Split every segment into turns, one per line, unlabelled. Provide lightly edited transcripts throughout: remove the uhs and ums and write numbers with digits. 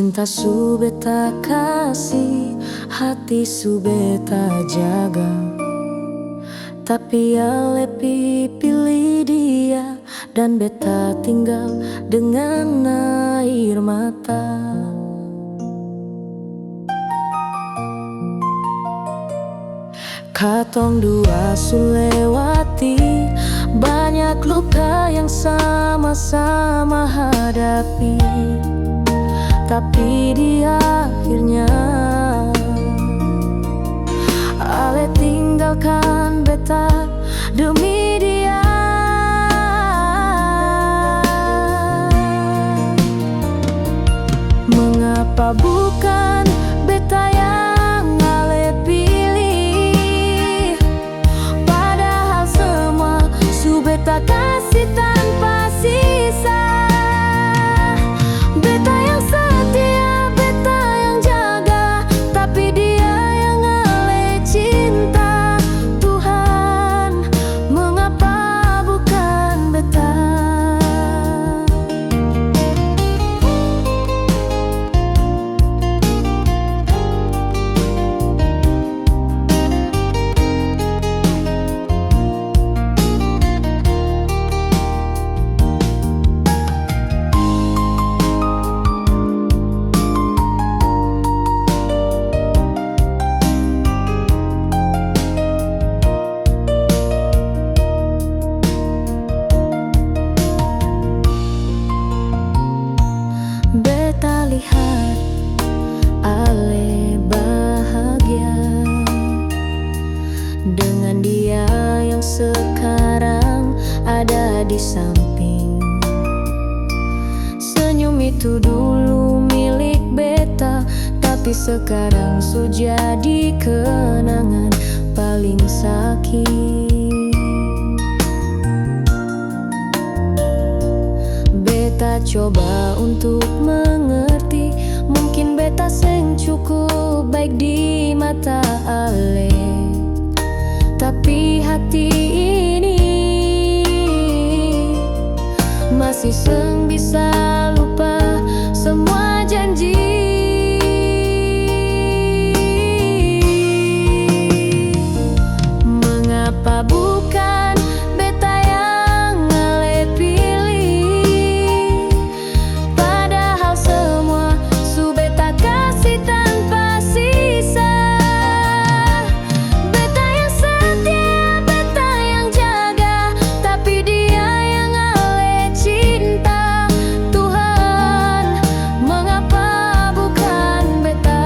Cinta su beta kasih, hati su beta jaga, tapi ale pilih dia dan beta tinggal dengan air mata. Katong dua su lewati banyak luka yang sama-sama hadapi, tapi di akhirnya ale tinggalkan beta demi dia. Mengapa bukan beta yang ale pilih, padahal semua su beta kasih tanpa sisa. Beta yang setia, beta yang jaga, tapi dia yang ale cinta. Tuhan, mengapa bukan beta? Beta lihat ale bahagia dengan dia yang sekarang ada di samping. Senyum itu dulu milik beta, tapi sekarang su jadi kenangan paling sakit. Beta coba untuk mengerti, mungkin beta seng cukup baik di mata ale, tapi hati ini masih seng bisa lupa semua janji. Mengapa bukan beta yang ale pilih, padahal semua su beta kasih tanpa sisa. Beta yang setia, beta yang jaga, tapi dia yang ale cinta. Tuhan, mengapa bukan beta?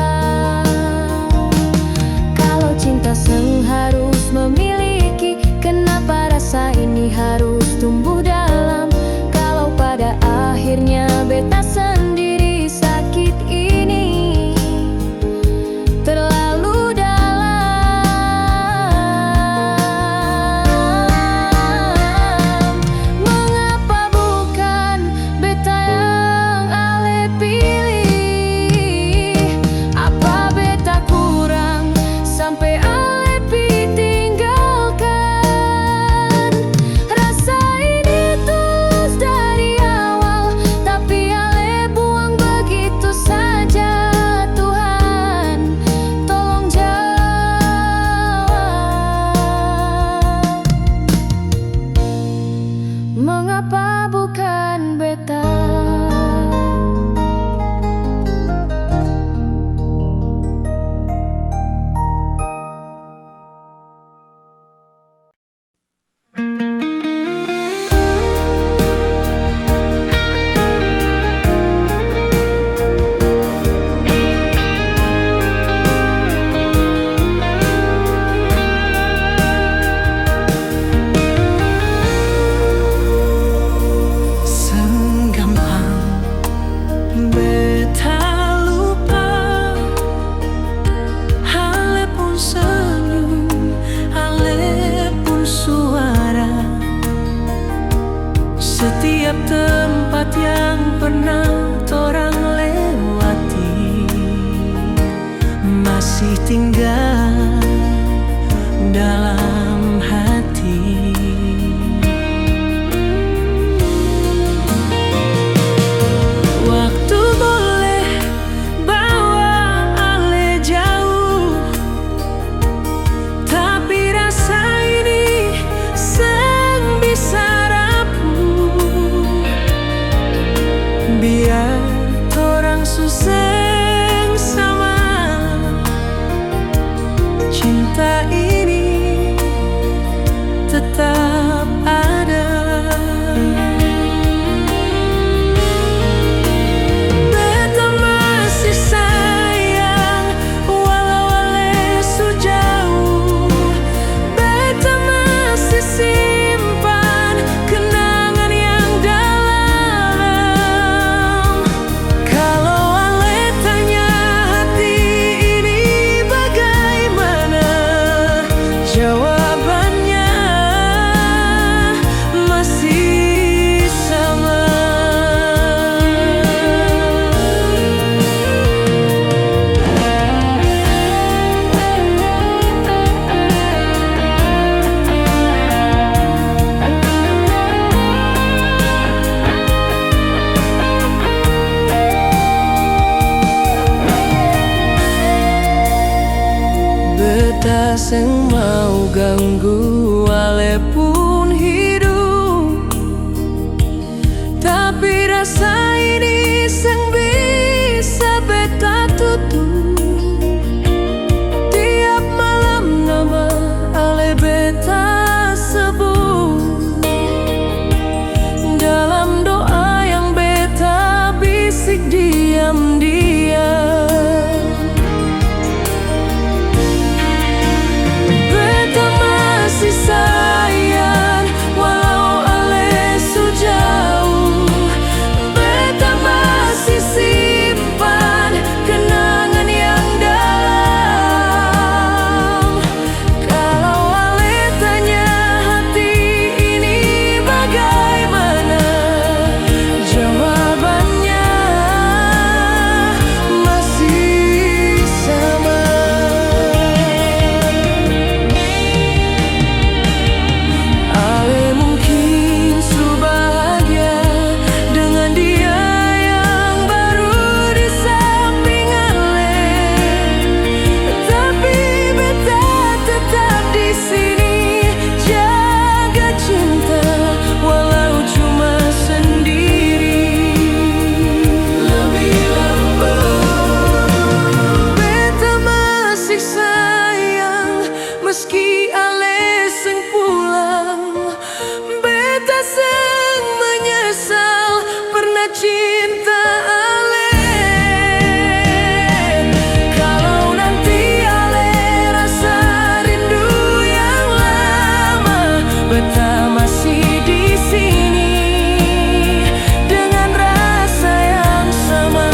Kalau cinta seng harus memiliki, kenapa rasa ini harus tumbuh dalam? Kalau pada akhirnya beta sendiri sakit ini terlalu dalam. Mengapa bukan beta yang ale pilih? Apa beta kurang sampai ale tinggalkan? Rasa ini tulus dari awal, tapi ale
biar orang susah sama. Cinta ini tetap ada. Beta masih sayang walau ale su jauh. Beta masih simpan kenangan yang dalam. Kalau ale tanya hati ini bagaimana, jawabannya masih sama. Beta seng mau ganggu ale pun hidup, tapi rasa ini seng bisa beta tutup. Tiap malam nama ale beta sebut dalam doa yang beta bisik diam-diam. Beta masih sayang walau ale su jauh. Beta masih simpan kenangan yang dalam. Kalau ale tanya hati ini bagaimana, jawabannya masih sama. Ale mungkin su bahagia dengan dia yang baru di samping ale, tapi beta tetap di sini jaga cinta walau cuma sendiri. Lebih lembut beta masih sayang meski ale seng pulang. Beta seng menyesal pernah cinta ale. Kalau nanti ale rasa rindu yang lama, beta masih di sini dengan rasa yang sama.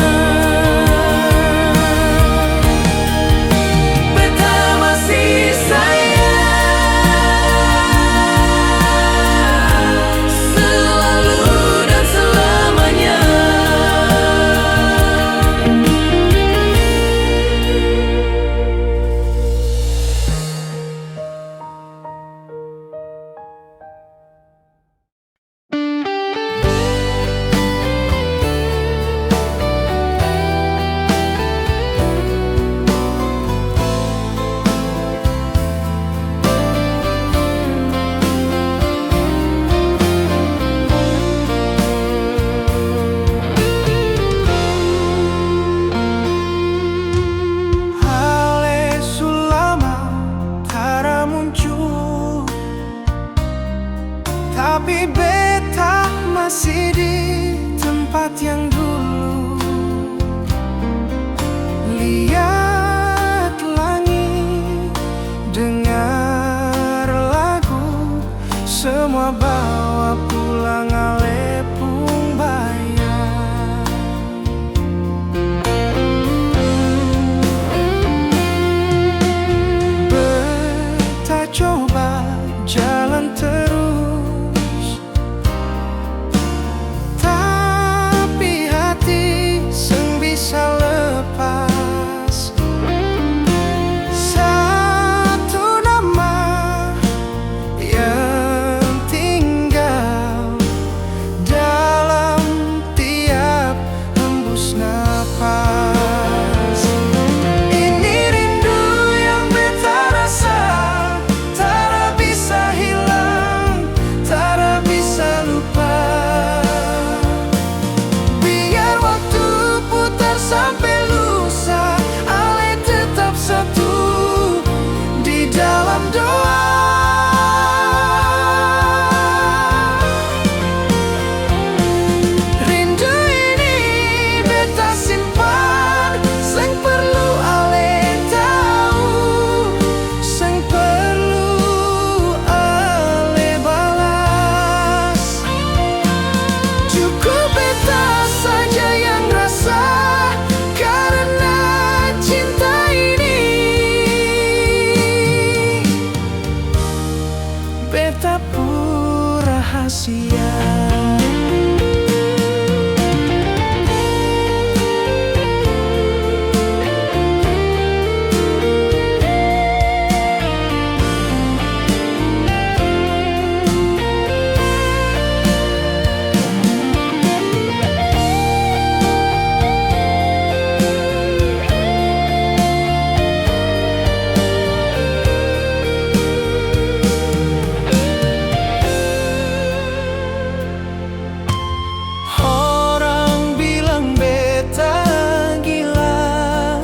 Beta masih sayang selalu dan selamanya. sampai lusa, Ale tetap satu di dalam doa. Rindu ini beta simpan, sing perlu Ale tahu, sing perlu Ale balas. Cukup beta saja yang rasa karena cinta ini. Beta pura rahasia. Orang bilang beta gila,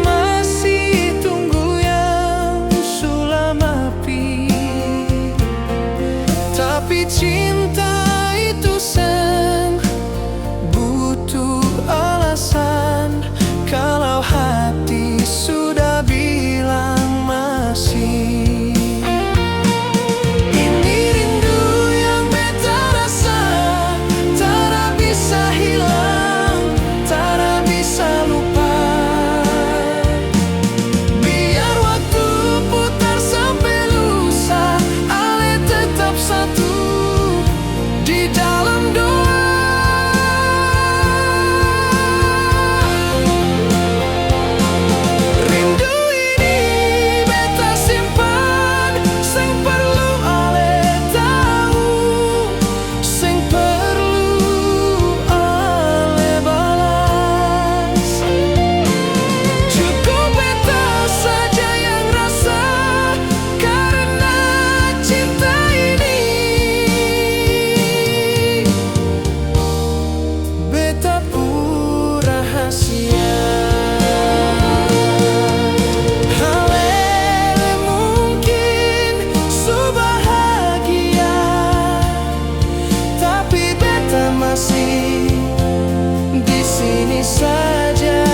masih tunggu yang sulam api. Tapi cinta itu sang butuh alasan, kalau hati sudah bilang masih. Ini rindu yang beta rasa, tak bisa hilang, tak bisa lupa. Biar waktu putar sampai lusa, Ale tetap satu di dalam doa. Rindu ini beta simpan, sing perlu Ale tahu, sing perlu Ale balas. Cukup beta saja yang rasa karena cinta ini. Beta pura rahasia. Halele mungkin subahagia, tapi beta masih di sini saja.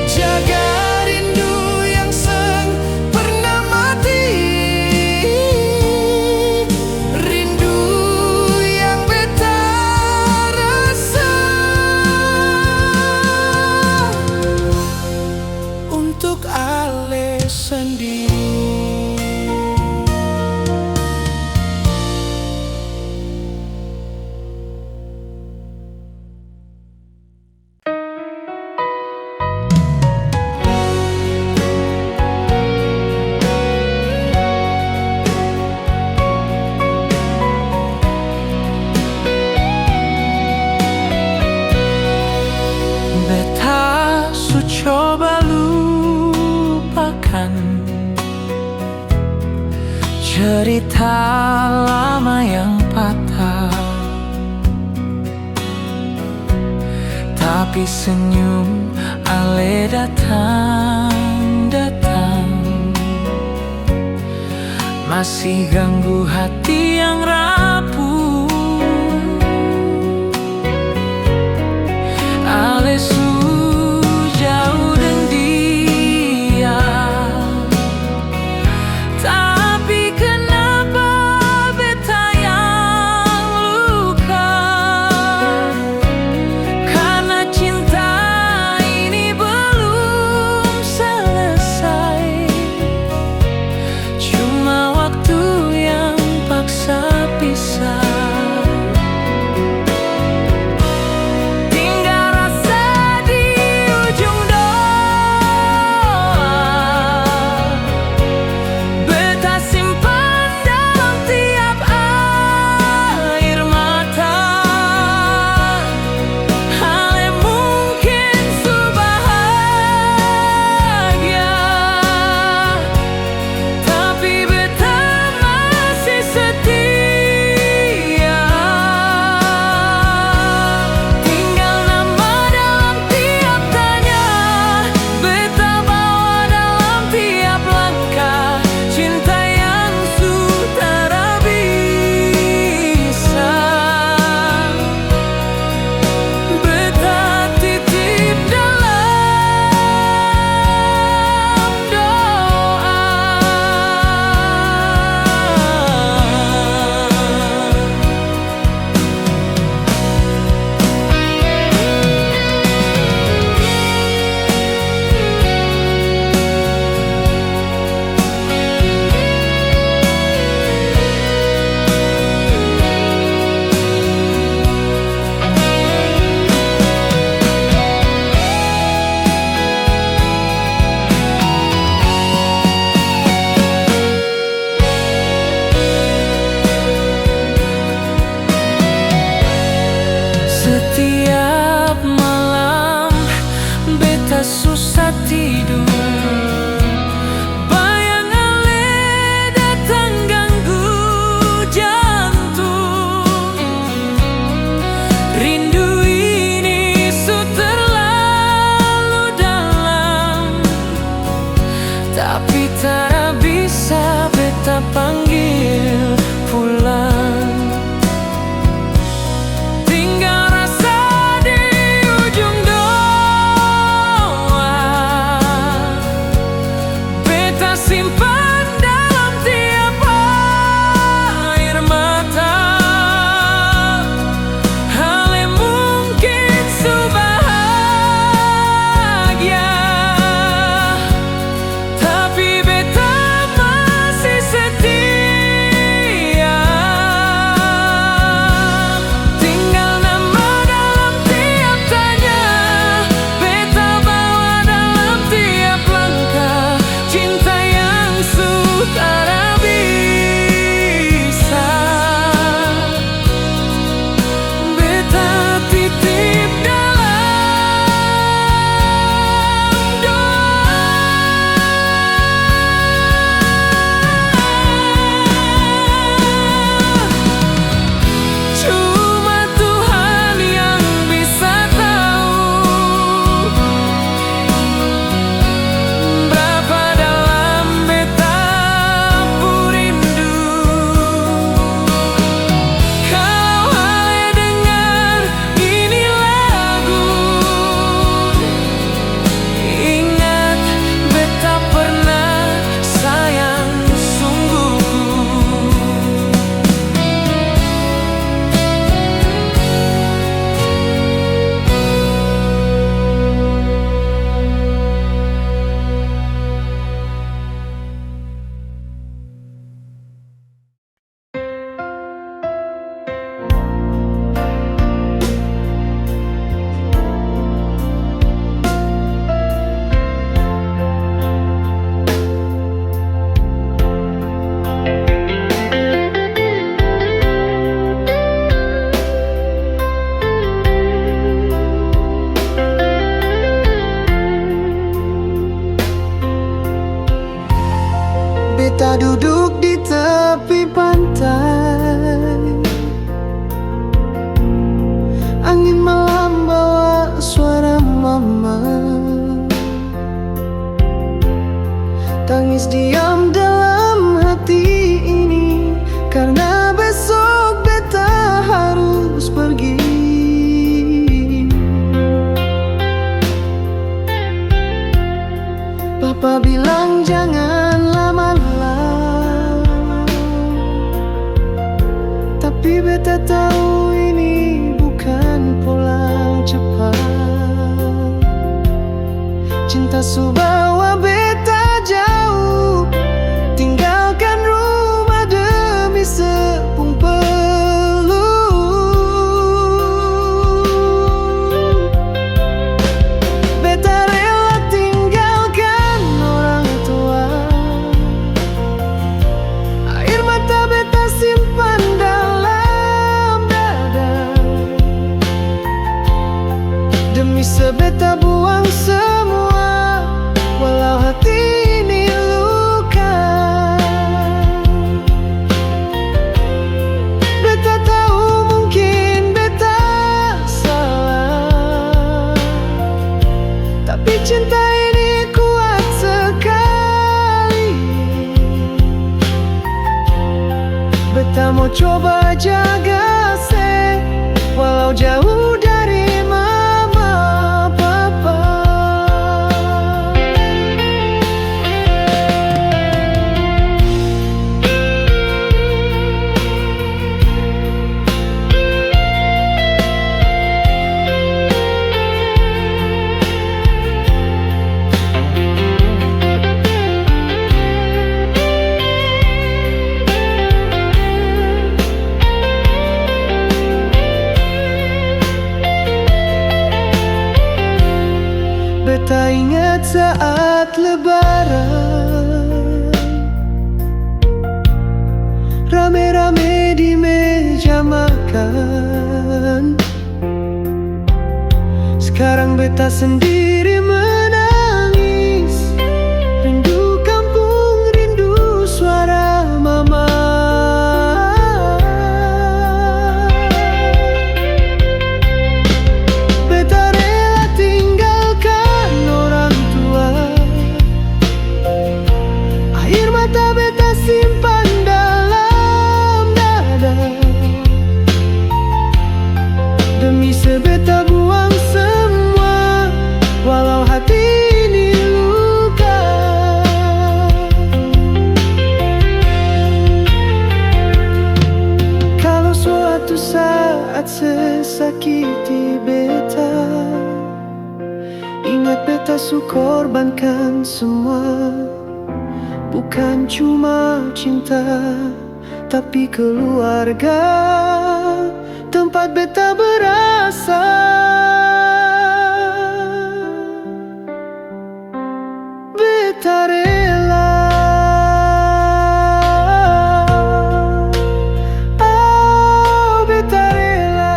Jaga rindu yang seng pernah mati, rindu yang beta rasa untuk Ale sendiri. Beta su coba lupakan cerita lama yang patah, tapi senyum Ale datang, masih ganggu hati yang rapuh. Ale su jauh dan dia, tapi kenapa beta yang luka? Karena cinta ini belum selesai, cuma waktu yang paksa pisah. Setiap malam beta susah tidur, bayangan le datang ganggu jantung. Rindu ini su terlalu dalam, tapi tak bisa beta panggil pulang. Simpan dalam tiap air mata hal yang mungkin sebahagia, tapi beta masih setia. Tinggal nama dalam tiap tanya, beta bawa dalam tiap langkah. Cinta tak bisa beta titip dalam doa. Cuma Tuhan yang bisa tahu berapa dalam beta rindu. Kalau hanya dengar ini lagu, ingat beta pernah sayang sungguh.
Beta duduk di tepi pantai, angin malam bawa suara mama, tangis diam dalam hati ini, karena besok beta harus pergi. Papa bilang jangan lama-lama, tapi beta tahu ini bukan pulang cepat. Cinta su bawa beta jauh, tinggalkan rumah demi sepung peluk. Beta rela tinggalkan orang tua, air mata beta simpan dalam dada, demi sebeta buang semua, walau hati ini luka. Beta tahu mungkin beta salah, tapi cinta ini kuat sekali. Beta mau coba jaga se, walau jauh dari mama papa. Beta ingat saat lebaran, rame-rame di meja makan, beta sendiri menangis. Rindu kampung, rindu suara mama. Beta rela tinggalkan orang tua. Air mata beta simpan dalam dada. Demi sebeta buang semua, walau hati ini luka. Kalau suatu saat sesakiti beta, ingat beta su korbankan semua. Bukan cuma cinta, tapi keluarga, tempat beta berasal. Beta rela, oh beta rela.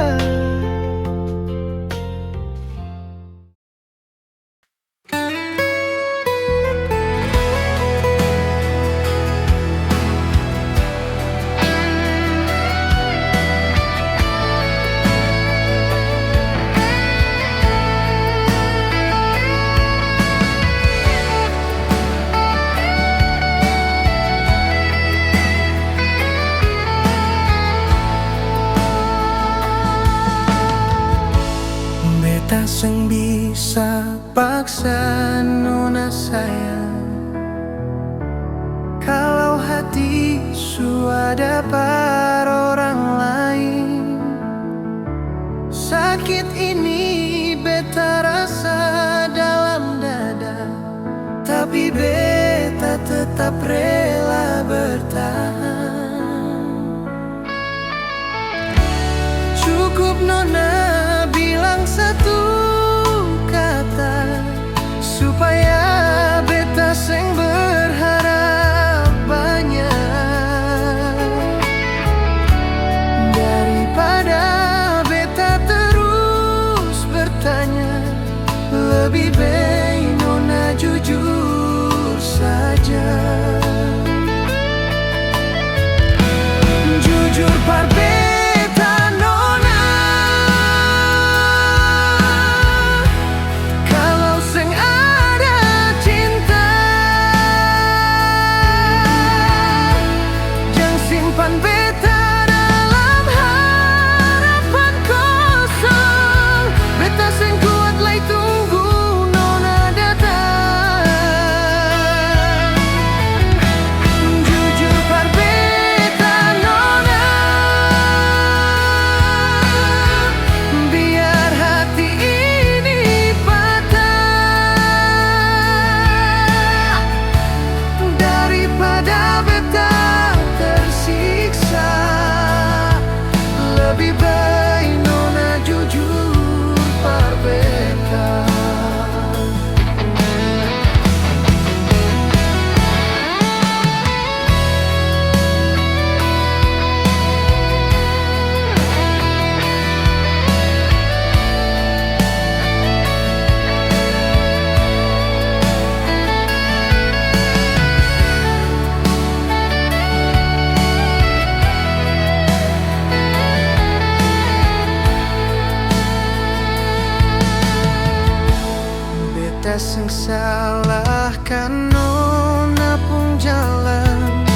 Beta seng bisa paksa nona sayang. Kalau hati su ada par orang lain, sakit ini beta rasa dalam dada. Tapi beta tetap rela bertahan. Cukup nona bilang satu kata, supaya beta seng berharap banyak. Daripada beta terus bertanya, lebih baik nona jujur saja. Jujur par beta nona, kalau seng ada cinta, jangan simpan beta dalam harapan kosong. Beta seng kuat lagi tunggu nona datang. Jujur par beta nona, biar hati ini patah. Daripada beta tersiksa, lebih baik nona jujur par beta. Beta seng salahkan nona pun jalan.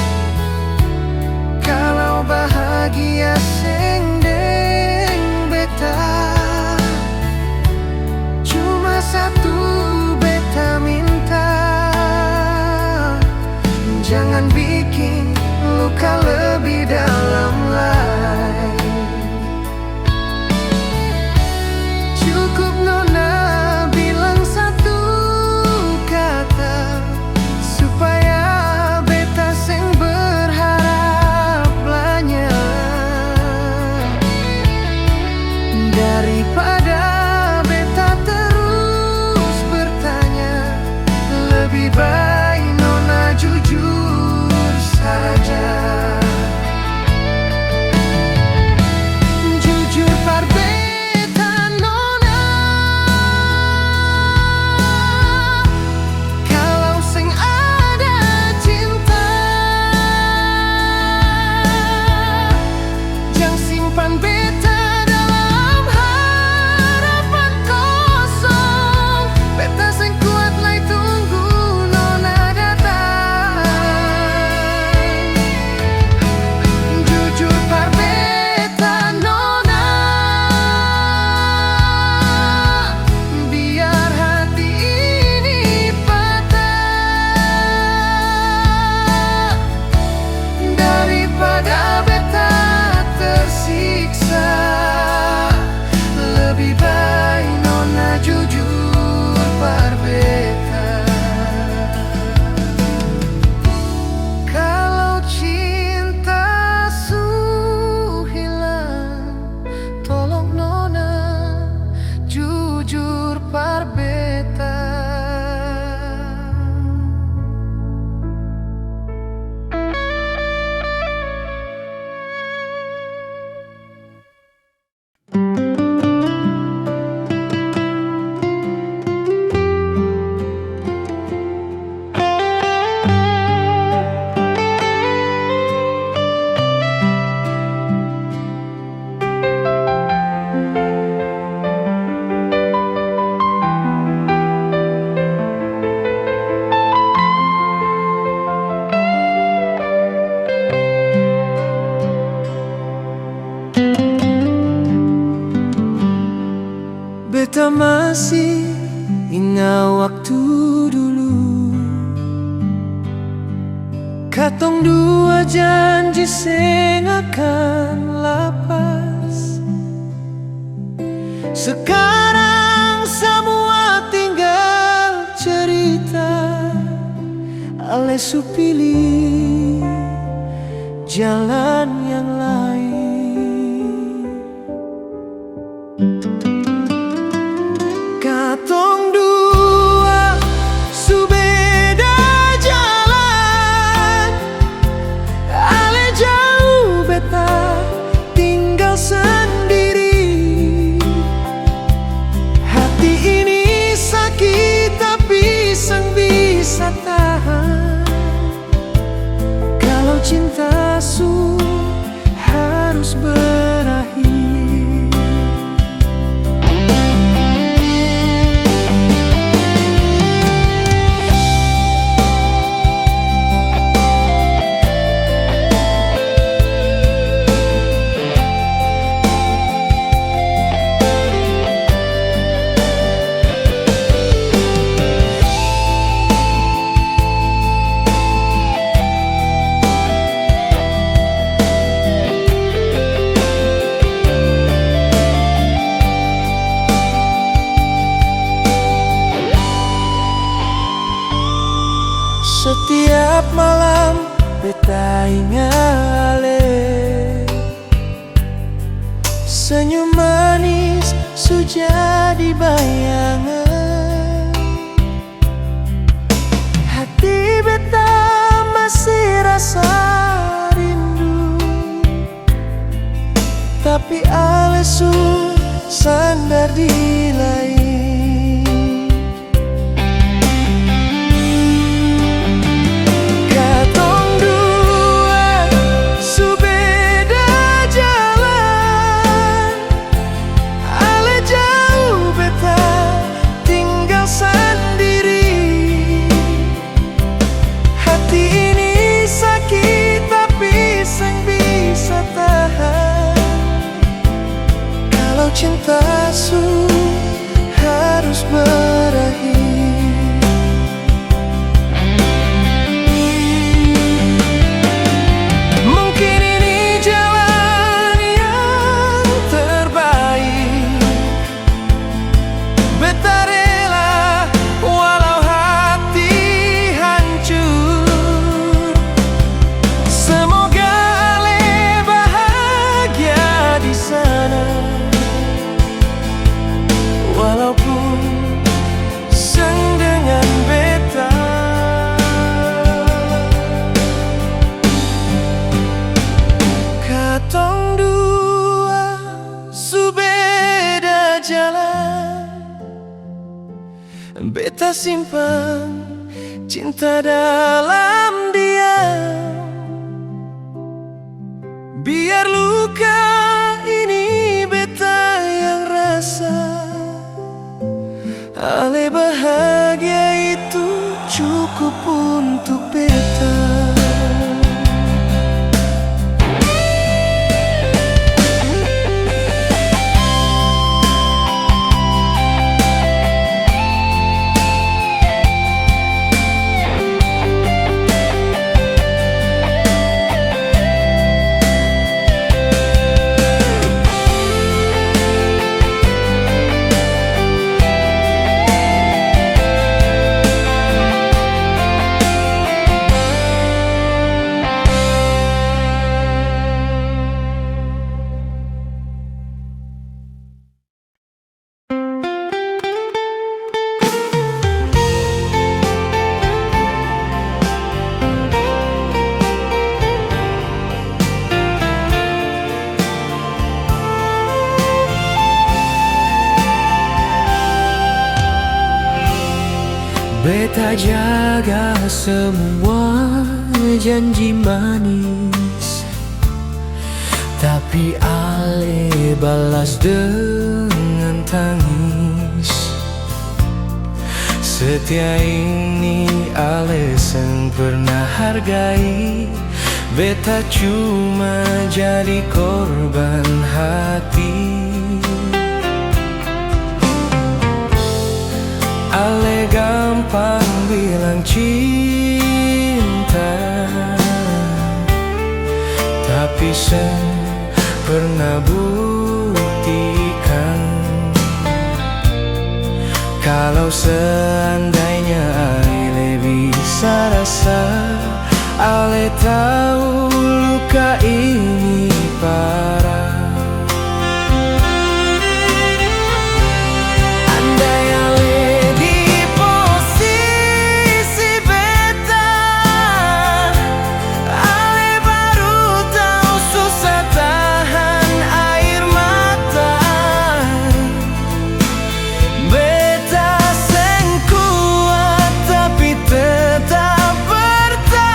Kalau bahagia seng deng beta, cuma satu beta minta, jangan bikin luka lebih dalam lagi. Cukup nona bilang satu
Beta masih ingat waktu dulu, katong dua janji seng akan lapas. Sekarang semua tinggal cerita, ale su pilih jalan yang lain. Katong dua su beda jalan, ale jauh beta tinggal sendiri. Hati ini sakit tapi sang bisa tahan. Kalau cinta su harus berakhir. Setiap malam beta ingat ale, senyum manis su jadi bayangan. Hati beta masih rasa rindu, tapi ale su sandar di lain. Cinta su harus berakhir. Mungkin ini jalan yang terbaik. Beta rela walau hati hancur. Semoga ale bahagia di sana, walaupun seng dengan beta. Katong dua su beda jalan, beta simpan cinta dalam diam. Biar luka ini beta yang rasa, ale bahagia itu cukup untuk beta. Beta jaga semua janji manis, tapi ale balas dengan tangis. Setia ini ale seng pernah hargai, beta cuma jadi korban hati. pernah buktikan. Kalau seandainya Ale bisa rasa, Ale tahu luka ini parah. Andai Ale di posisi beta, Ale baru tahu susah tahan air mata. Beta seng kuat tapi tetap bertahan,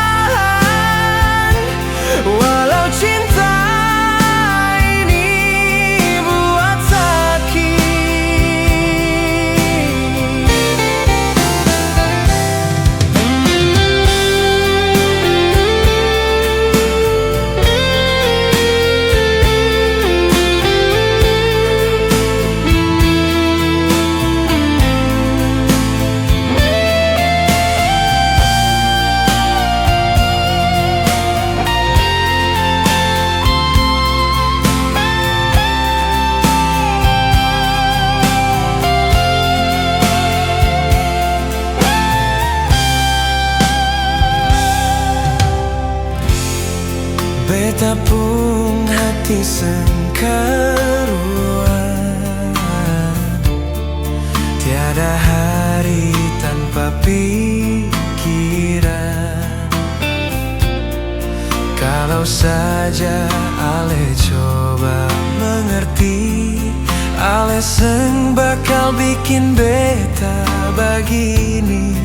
walau cinta ini buat sakit. Beta pun hati sengkaruan, tiada hari tanpa pikiran. Kalau saja Ale coba mengerti, Ale seng bakal bikin beta begini.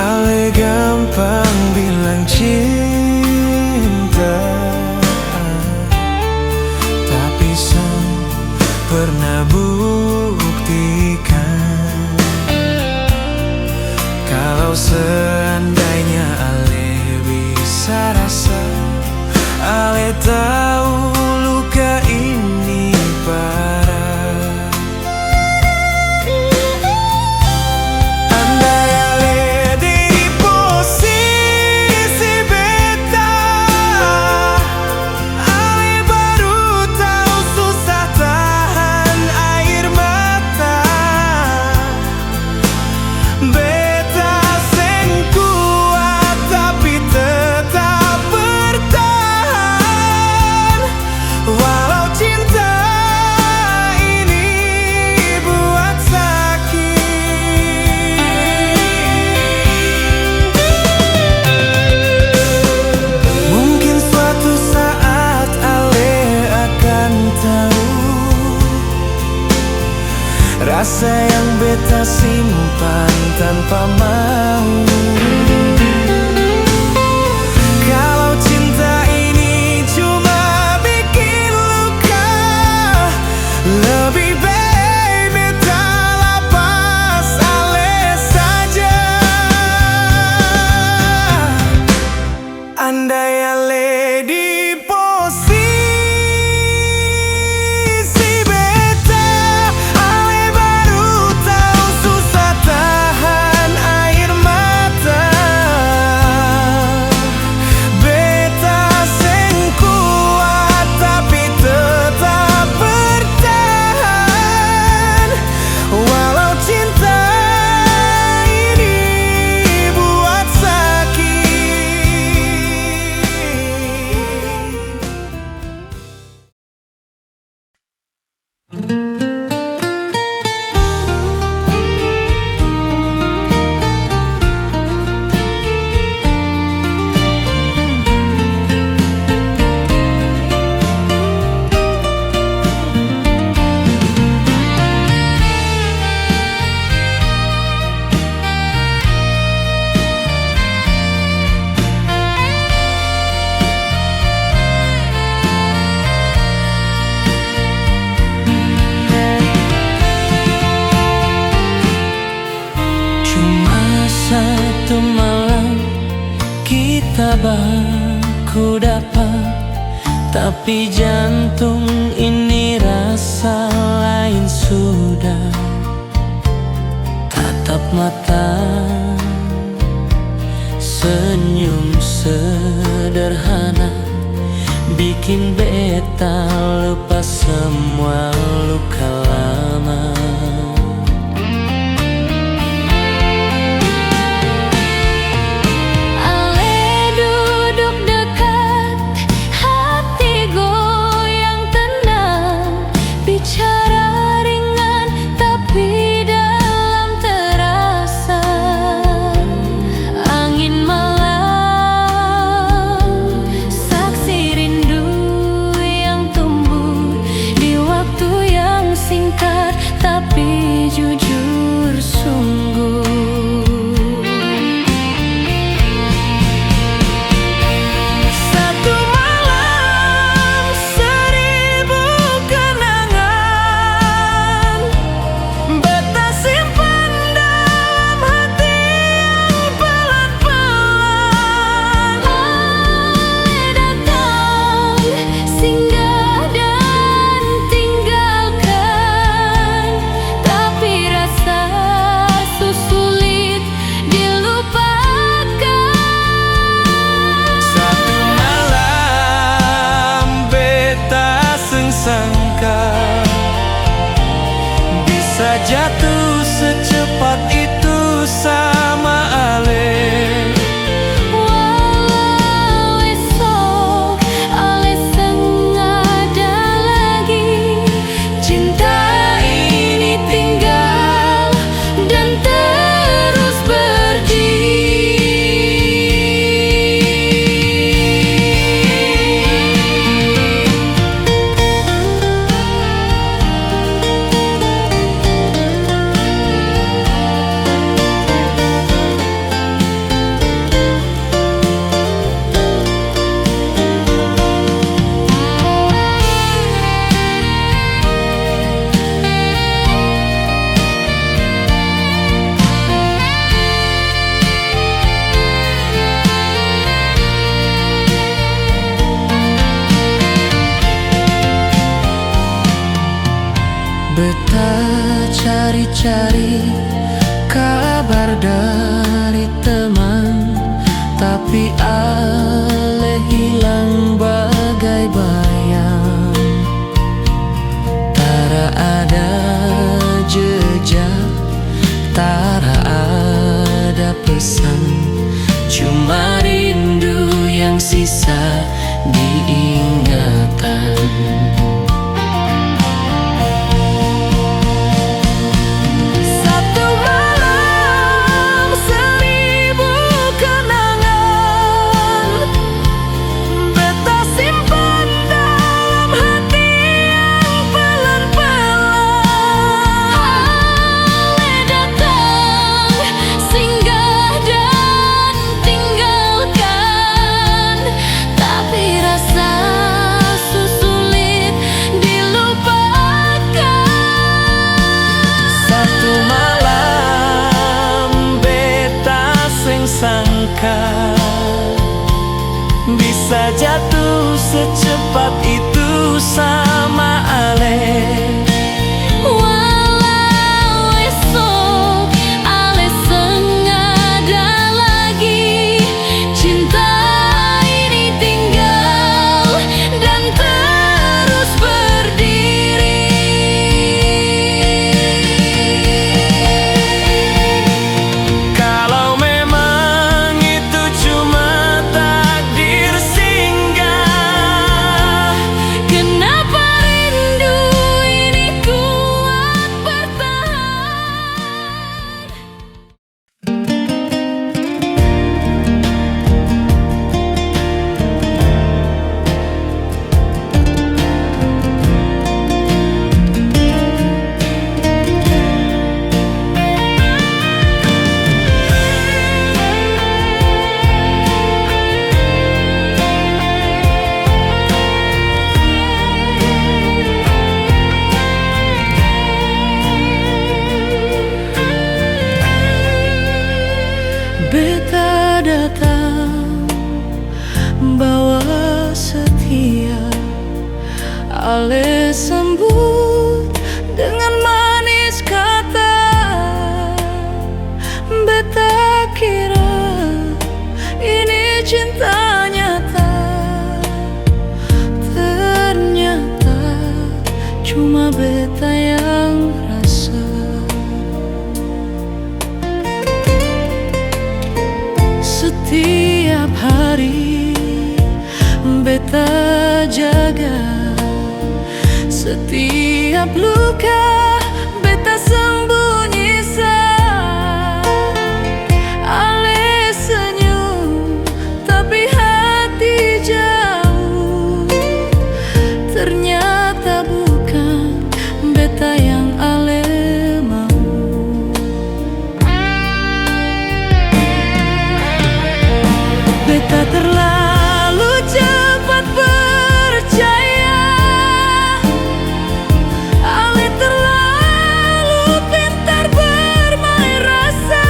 Ale gampang bilang cinta, tapi seng pernah buktikan. Kalau seandainya Ale bisa rasa, Ale tahu luka ini parah. Rasa yang beta simpan tanpa mau. Kalau cinta ini cuma bikin luka, lebih baik beta lepas Ale saja. Andai Ale di baku dapat, tapi jantung ini rasa lain sudah. Tatap mata, senyum bikin beta lupa semua luka lama.
Ale duduk dekat, hati goyang tenang, bicara ringan tapi dalam terasa. Angin malam, saksi rindu yang tumbuh di waktu yang singkat tapi jujur sungguh.
Satu malam, seribu kenangan, beta simpan dalam hati yang pelan-pelan.
Ale datang, singgah dan tinggalkan, tapi rasa sulit dilupakan.
Satu malam beta sangka bisa jatuh secepat itu sama Ale.
Walau esok ale sengaja lagi, cinta ini tinggal dan terus
Beta cari-cari kabar dari teman, tapi Ale hilang bagai bayang. Tara ada jejak, tara ada pesan, cuma rindu yang sisa diingatan.
satu malam, seribu kenangan,
Beta simpan dalam hati yang pelan-pelan.
Ale datang, singgah dan tinggalkan, tapi rasa sulit dilupakan.
Satu malam beta sangka bisa jatuh secepat itu sama Ale.
Walau esok ale sengaja lagi, cinta ini tinggal dan terus berdiri.
Kalau memang itu cuma takdir singgah,
Kenapa rindu ini kuat bertahan?
beta datang bawa setia, Ale sambut dengan manis kata. Beta kira ini cinta nyata, beta yang rasa. Setiap hari beta jaga, setiap luka beta sembunyi sa. Ale senyum tapi hati jauh, ternyata bukan beta yang ale mau. Beta terlalu cepat percaya, ale terlalu pintar bermain rasa.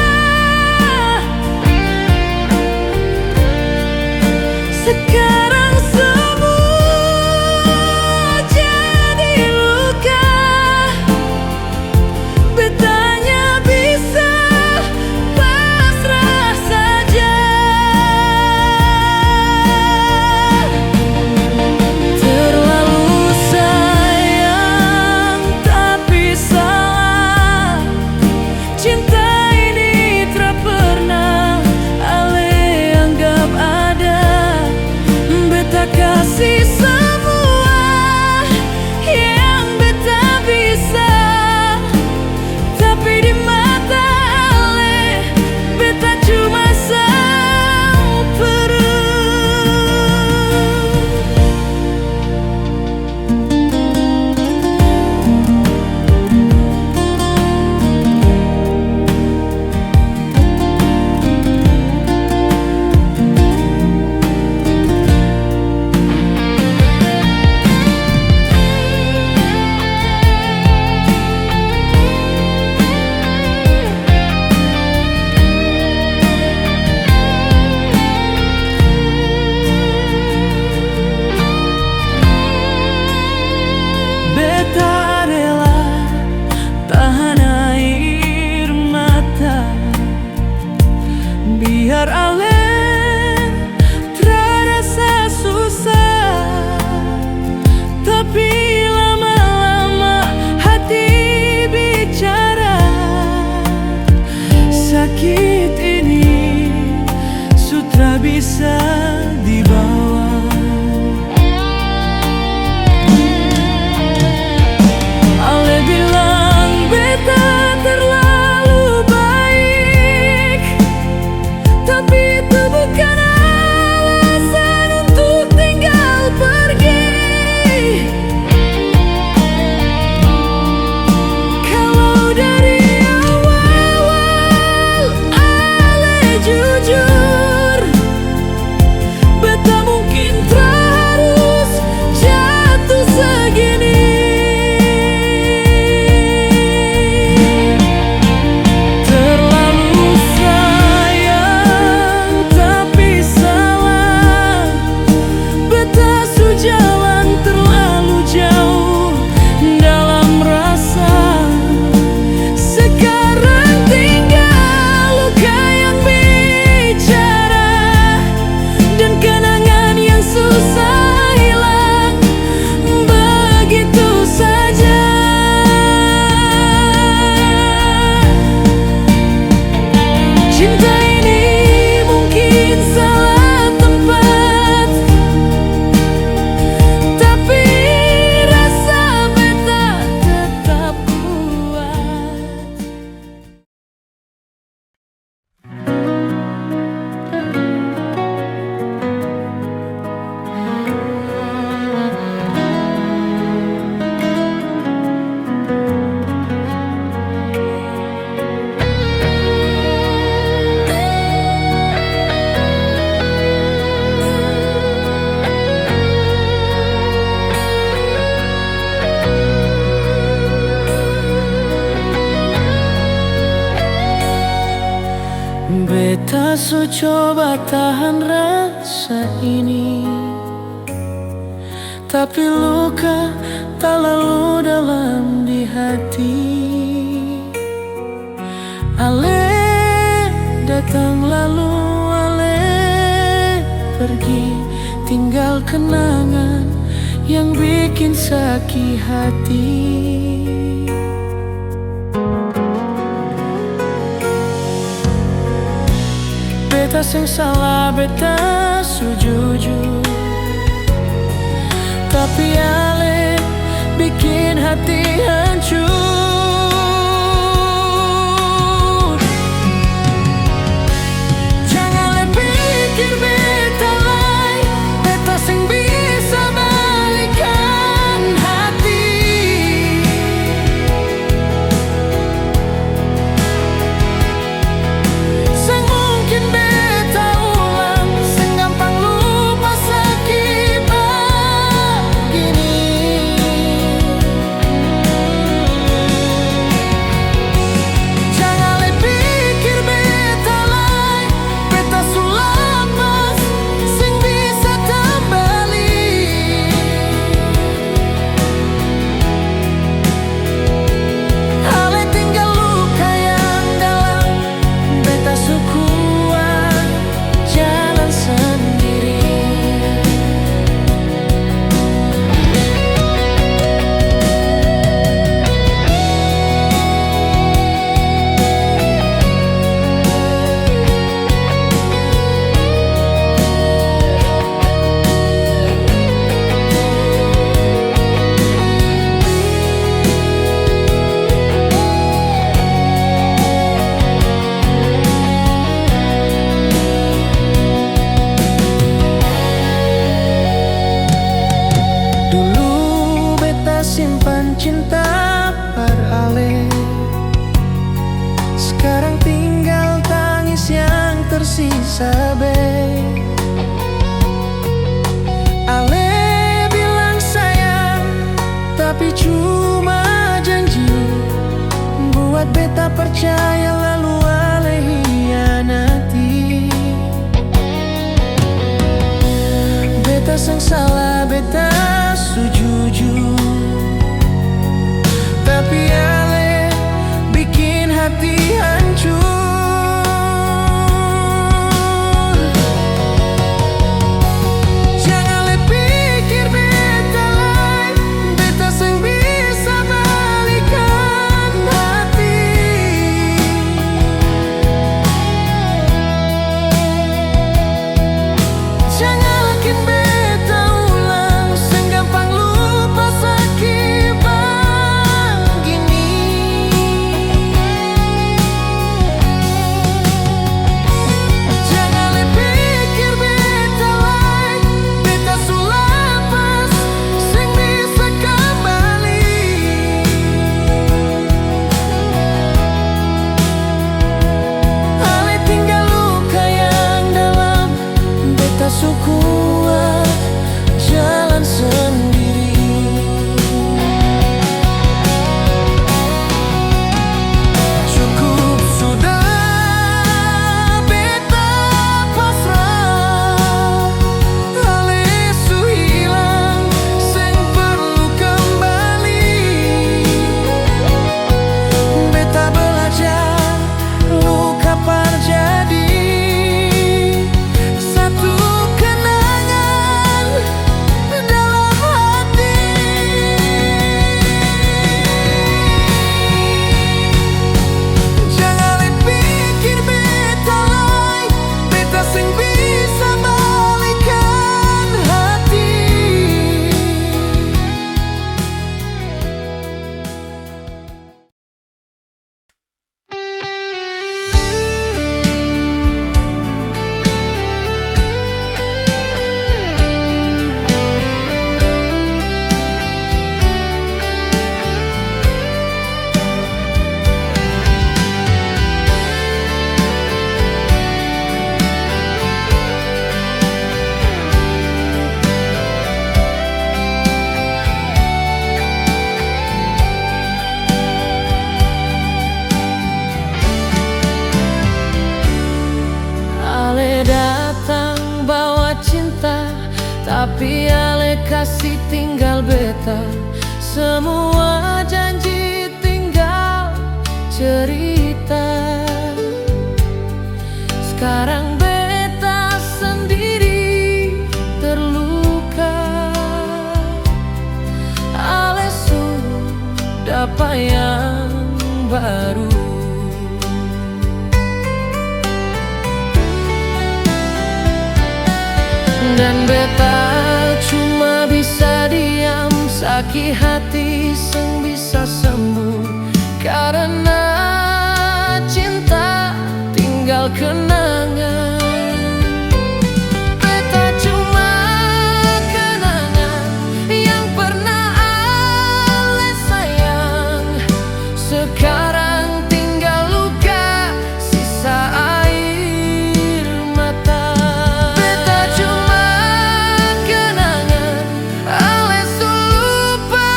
Sekarang semua jadi luka, betanya bisa pasrah saja. Terlalu sayang tapi salah, cinta ini tak pernah ale anggap ada. Beta kasih semua yang beta bisa, tapi di mata ale beta cuma samperu. Beta rela tahan air mata, biar ale terasa susah. Tapi lama-lama hati bicara, sakit ini sudah bisa dibawa. Ale bilang beta terlalu baik, tapi itu bukan alasan untuk tinggal pergi. Kalau dari awal ale jujur, beta mungkin terus jatuh segini. Terlalu sayang tapi salah, beta sujalan terlalu jauh dalam rasa. Sekarang tinggal luka yang bicara, dan kenangan yang susah hilang begitu saja. Cinta ini mungkin salah tempat, tapi rasa beta tetap kuat. Beta so coba tahan rasa ini, tapi luka tak lalu dalam di hati. Ale datang lalu ale pergi, tinggal kenangan yang bikin bikin sakit hati. Beta sing salah, beta sujujur, tapi ale bikin hati hancur. Jangan le pikir beta lai, beta sing bisa balikan hati. Sang mungkin beta ulang, sing gampang lupa sakit begini. Jangan le pikir beta lai, beta sulapas, sing bisa kembali. Ale tinggal luka yang dalam, beta sukuat jalan sendiri. Dulu beta simpan cinta par ale, sekarang tinggal tangis yang tersisa be. Ale bilang sayang, tapi cuma janji, buat beta percaya lalu ale hianati. Beta sang salah, beta sujujur, tapi ale bikin hati hancur. Jangan le pikir beta lai, beta sing bisa balikan hati. Jangan bikin beta ulang, sing gampang lupa sakit begini. Jangan le pikir beta lai, beta sulapas, sing bisa kembali. Ale tinggal luka yang dalam, beta sukuat jalan sendiri. Cukup sudah beta pasrah, ale su hilang, sing perlu kembali. Beta belajar, luka par jadi satu kenangan dalam hati. Jangan le pikir beta lai, beta sing bisa balikan hati. Ale datang bawa cinta, tapi ale kasih tinggal beta. Semua janji tinggal cerita. Sekarang beta sendiri terluka. apa yang baru. Dan beta cuma bisa diam, sakit hati seng bisa sembuh, karena cinta tinggal kenangan. Beta cuma kenangan yang pernah ale sayang, sekarang tinggal luka sisa air mata. Beta cuma kenangan ale lupa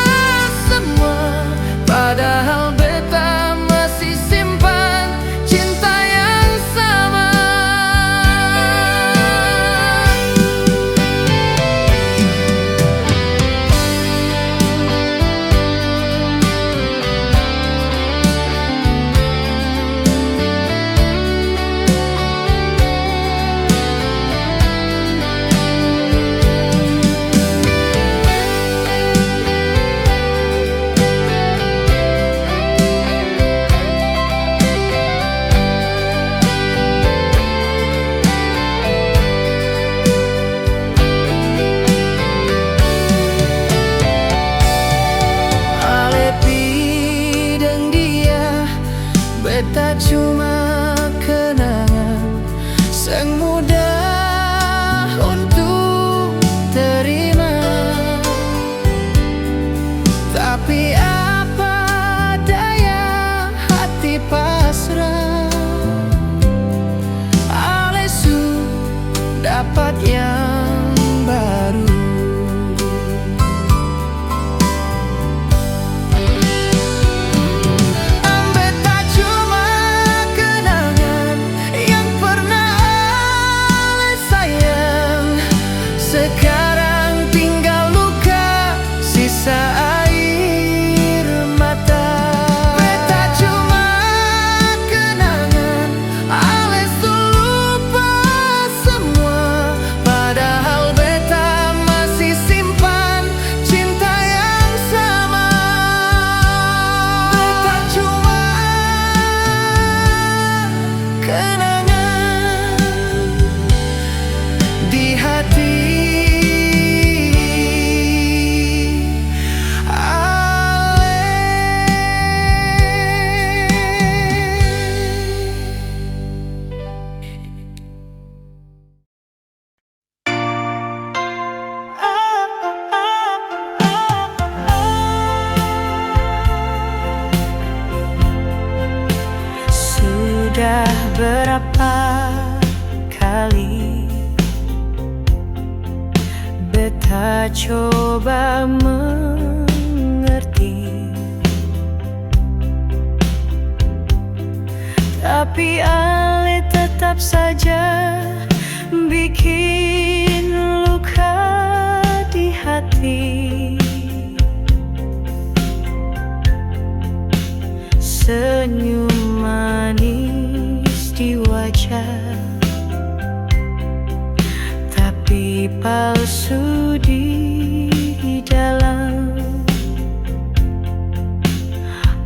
semua, padahal beta masih simpan cinta yang sama. Beta cuma kenangan seng mudah untuk terima, tapi apa daya hati pasrah. Alesu dapat yang baru. Sekarang tinggal luka sisa air mata. Beta cuma kenangan ale lupa semua, padahal beta masih simpan cinta yang sama. Beta cuma kenangan di hati. Sudah berapa kali beta coba mengerti, tapi ale tetap saja bikin luka di hati. Senyum manis di wajah, tapi palsu di dalam.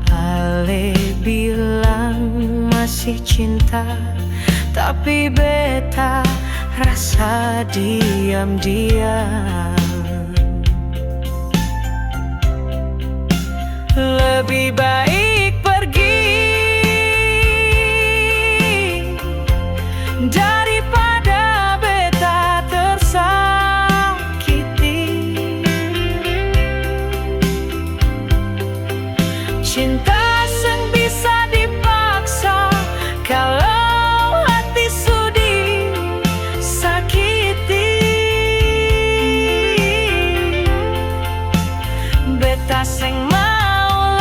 Ale bilang masih cinta, tapi beta rasa diam-diam. Lebih baik pergi daripada beta tersakiti. Cinta seng bisa dipaksa kalau hati sudi sakiti. Beta seng mau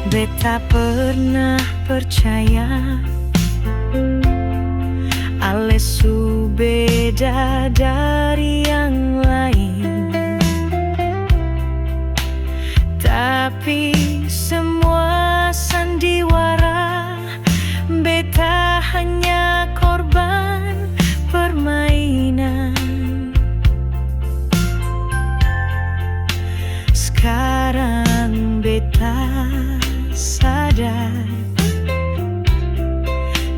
Beta pernah percaya Ale su beda dari yang lain, tapi semua sandiwara beta hanya korban permainan. Sekarang beta sadar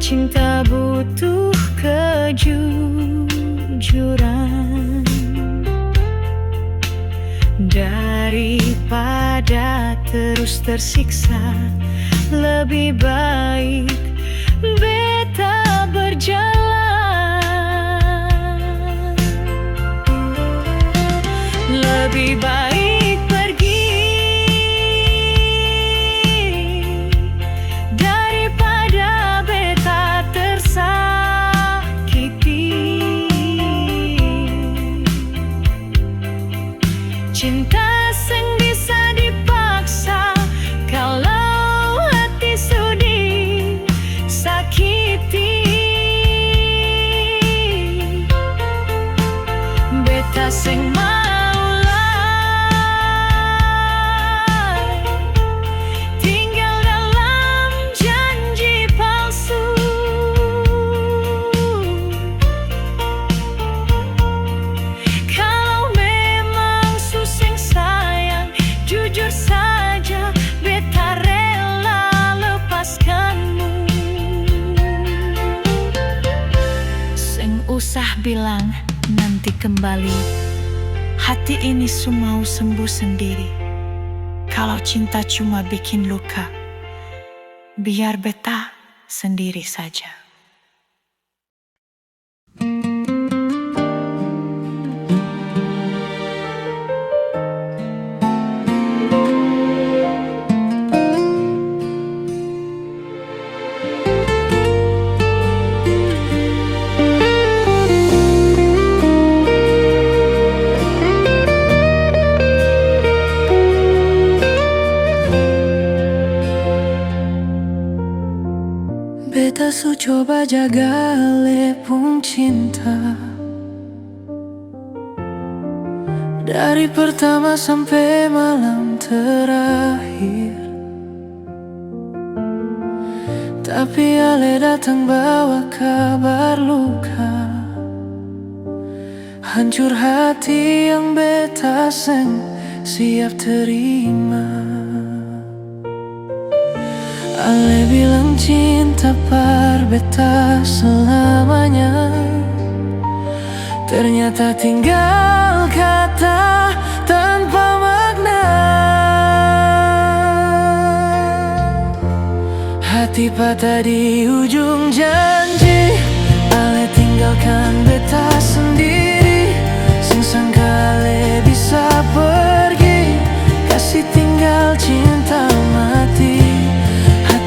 cinta butuh kejujuran. Daripada terus tersiksa, lebih baik beta berjalan. Lebih baik pergi daripada beta tersakiti. Cinta sing bisa dipaksa kalau hati sudi sakiti. Beta sing maulai tinggal dalam janji palsu. Kalau memang suseng sayang, jujur saja beta rela lepaskanmu. Seng usah bilang nanti kembali, hati ini semau sembuh sendiri. Kalau cinta cuma bikin luka, biar beta sendiri saja. Beta su coba jaga lepung cinta dari pertama sampai malam terakhir, tapi Ale datang bawa kabar luka, hancur hati yang beta seng siap terima. Ale bilang cinta par beta selamanya, ternyata tinggal kata tanpa makna. Hati patah di ujung janji, Ale tinggalkan beta sendiri. Sing sangka Ale bisa pergi, kasih tinggal cinta mati.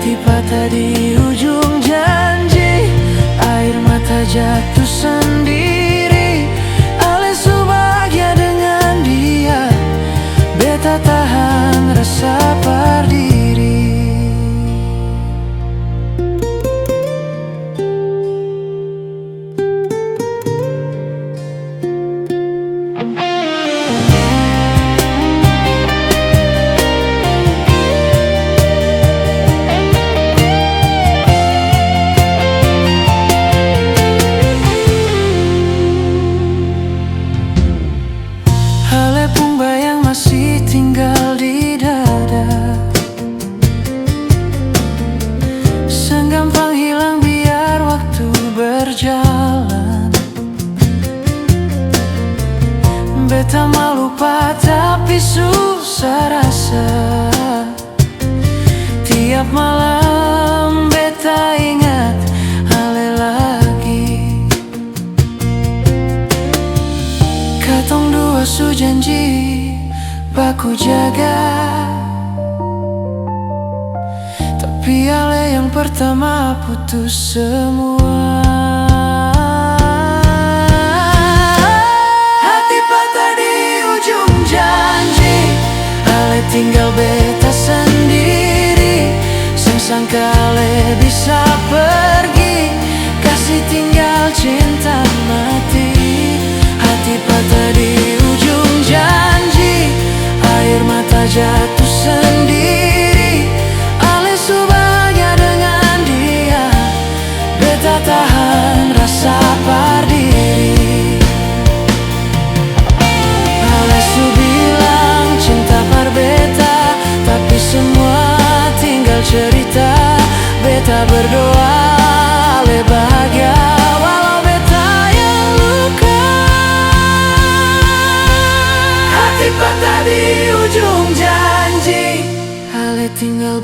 Hati patah di ujung janji, air mata jatuh sendiri. Ale su bahagia dengan dia, beta tahan rasa perdiri. Masih tinggal di dada, segampang hilang biar waktu berjalan. Beta mau lupa tapi susah rasa, tiap malam beta ingat Ale lagi. Katong dua su janji baku jaga, tapi Ale yang pertama putus semua. Hati patah di ujung janji, Ale tinggal beta sendiri.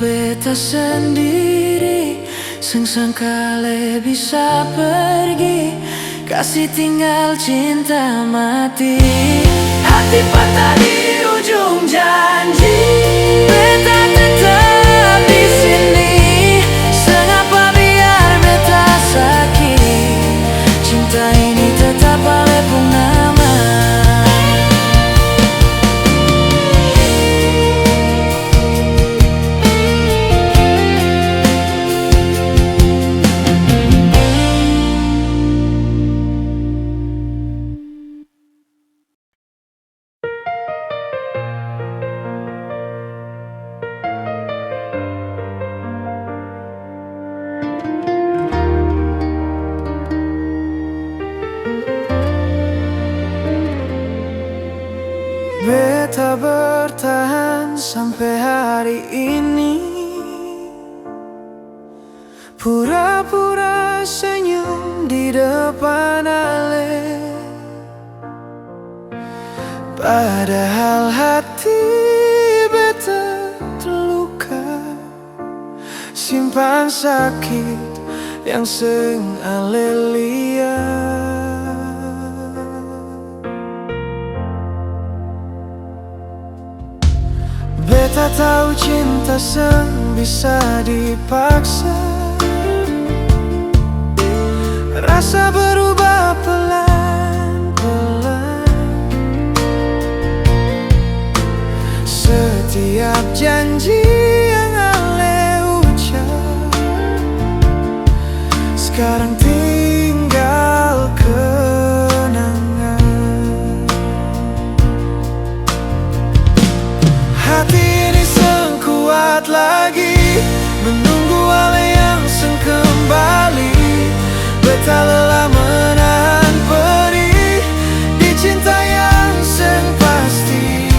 beta sendiri, sangka bisa pergi, kasih tinggal cinta mati. Hati patah di ujung janji, beta tetap di sini. Sengapa biar beta sakit, cinta ini tetap ale purnama.
Beta bertahan sampai hari ini, pura-pura senyum di depan ale, padahal hati beta terluka, simpan sakit yang seng ale lihat. Beta tahu cinta seng bisa dipaksa, rasa berubah pelan-pelan. Setiap janji yang ale ucap sekarang tinggal kenangan. Hati ini seng kuat lagi menunggu ale yang seng kembali. Beta lelah menahan perih di cinta yang seng pasti.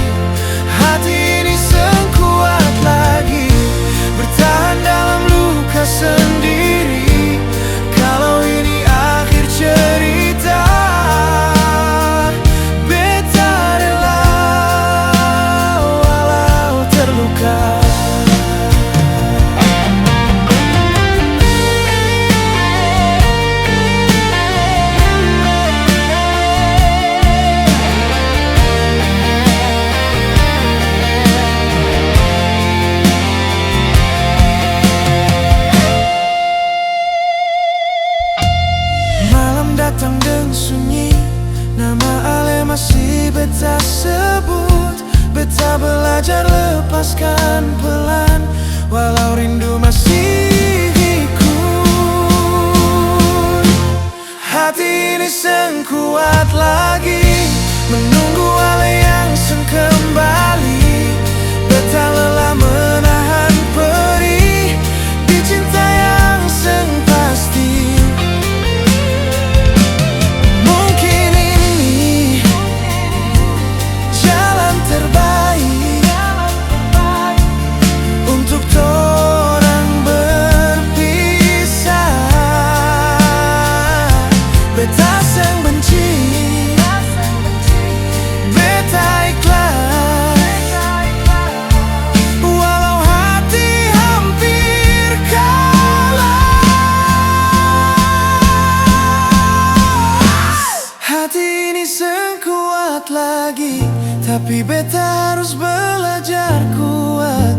Hati ini seng kuat lagi bertahan dalam luka sendiri. Kalau ini akhir cerita, beta rela walau terluka. Malam datang dan sunyi, nama ale masih beta sebut. Beta belajar lepaskan pelan, walau rindu masih ikut. Hati ini seng kuat lagi menunggu ale yang seng kembali. Beta lelah menahan perih di cinta yang seng pasti. Mungkin ini jalan terbaik untuk torang berpisah. Beta seng benci, beta ikhlas, walau hati hampir kalah. Hati ini seng kuat lagi, tapi beta harus belajar kuat.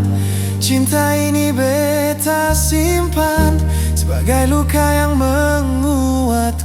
Cinta ini beta simpan sebagai luka yang menguatkan.